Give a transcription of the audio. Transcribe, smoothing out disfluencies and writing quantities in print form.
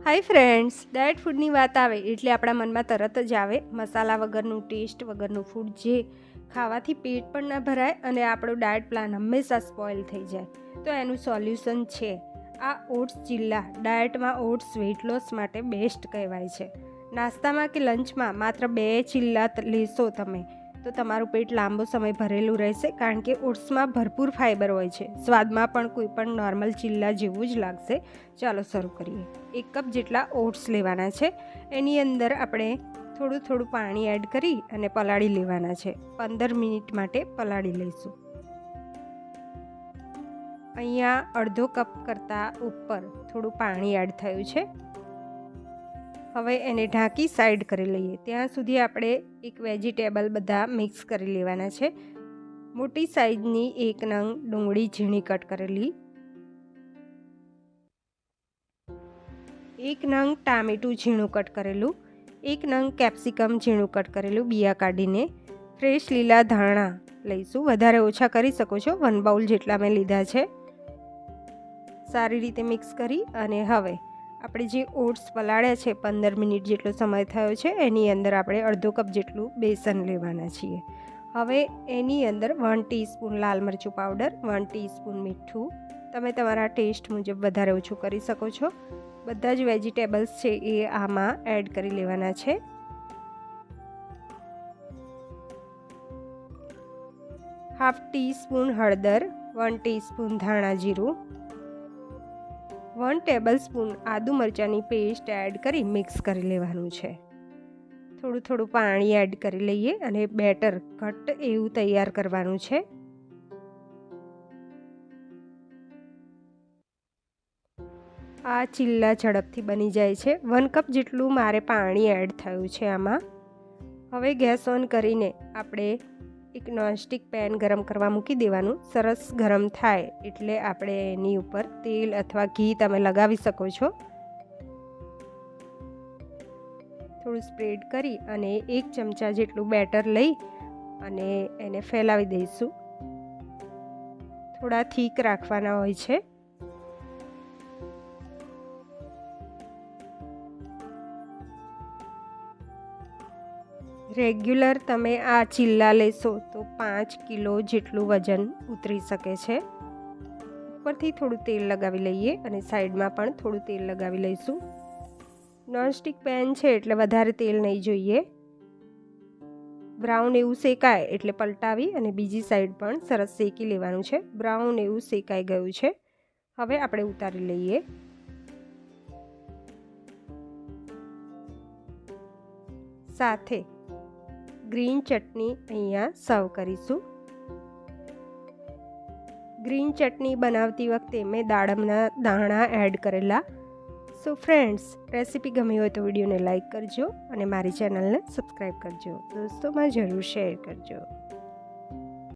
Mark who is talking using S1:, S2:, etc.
S1: Hi friends, diet ફૂડની વાત આવે એટલે આપણા મનમાં તરત જ આવે મસાલા વગરનું, ટેસ્ટ વગરનું ફૂડ, જે ખાવાથી પેટ પણ ના ભરાય અને આપણો ડાયટ પ્લાન હંમેશા સ્પોઇલ થઈ જાય. તો એનું સોલ્યુશન છે આ oats chilla. ડાયટમાં oats weight loss માટે બેસ્ટ કહેવાય છે. નાસ્તામાં કે લંચમાં માત્ર 2 ચિલ્લા લેશો તમે તો તમારું પેટ લાંબો સમય ભરેલું રહેશે, કારણ કે ઓટ્સમાં ભરપૂર ફાઇબર હોય છે. સ્વાદમાં પણ કોઈ પણ નોર્મલ ચિલ્લા જેવું જ લાગશે. ચાલો શરૂ કરીએ. 1 કપ જેટલા ઓટ્સ લેવાના છે. એની અંદર આપણે થોડું થોડું પાણી એડ કરી અને પલાળી લેવાના છે. 15 મિનિટ માટે પલાળી લઈશું. અહીંયા અડધો કપ કરતાં ઉપર થોડું પાણી એડ થયું છે. હવે એને ઢાંકી સાઈડ કરી લઈએ. ત્યાં સુધી આપણે એક વેજીટેબલ બધા મિક્સ કરી લેવાના છે. મોટી સાઈઝની 1 નંગ ડુંગળી ઝીણી કટ કરેલી, 1 નંગ ટામેટું ઝીણું કટ કરેલું, 1 નંગ કેપ્સિકમ ઝીણું કટ કરેલું બિયા કાઢીને, ફ્રેશ લીલા ધાણા લઈશું. વધારે ઓછા કરી શકો છો, 1 બાઉલ જેટલા મેં લીધા છે. સારી રીતે મિક્સ કરી અને હવે આપણે જે ઓટ્સ પલાળ્યા છે 15 મિનિટ જેટલો સમય થયો છે, એની અંદર આપણે અડધો કપ જેટલું બેસન લેવાના છીએ. હવે એની અંદર 1 ટીસ્પૂન લાલ મરચું પાવડર, 1 ટીસ્પૂન મીઠું, તમે તમારા ટેસ્ટ મુજબ વધારે ઓછું કરી શકો છો. બધા જ વેજીટેબલ્સ છે એ આમાં એડ કરી લેવાના છે. હાફ ટીસ્પૂન હળદર, 1 ટીસ્પૂન ધાણા જીરું, 1 ટેબલસ્પૂન આદુ મરચાંની પેસ્ટ એડ કરી મિક્સ કરી લેવાનું છે. થોડું થોડું પાણી એડ કરી લઈએ અને બેટર ઘટ્ટ એવું તૈયાર કરવાનું છે. આ ચિલ્લા ઝડપથી બની જાય છે. 1 કપ જેટલું મારે પાણી એડ થયું છે આમાં. હવે ગેસ ઓન કરીને આપણે એક નોનસ્ટિક પેન ગરમ કરવા મૂકી દેવાનું. સરસ ગરમ થાય એટલે આપણે એની ઉપર તેલ અથવા ઘી તમે લગાવી શકો છો. થોડું સ્પ્રેડ કરી અને 1 ચમચા જેટલું બેટર લઈ અને એને ફેલાવી દઈશું. થોડા થીક રાખવાના હોય છે. રેગ્યુલર તમે આ ચિલ્લા લેશો તો 5 કિલો જેટલું વજન ઉતરી શકે છે. ઉપરથી થોડું તેલ લગાવી લઈએ અને સાઈડમાં પણ થોડું તેલ લગાવી લઈશું. નોનસ્ટિક પેન છે એટલે વધારે તેલ નહીં જોઈએ. બ્રાઉન એવું શેકાય એટલે પલટાવી અને બીજી સાઈડ પણ સરસ શેકી લેવાનું છે. બ્રાઉન એવું શેકાઈ ગયું છે. હવે આપણે ઉતારી લઈએ. સાથે ગ્રીન ચટણી અહીંયા સર્વ કરીશું. ગ્રીન ચટણી બનાવતી વખતે મેં દાડમના દાણા એડ કરેલા. સો ફ્રેન્ડ્સ, રેસીપી ગમી હોય તો વિડીયોને લાઈક કરજો અને મારી ચેનલને સબસ્ક્રાઈબ કરજો. દોસ્તોમાં જરૂર શેર કરજો.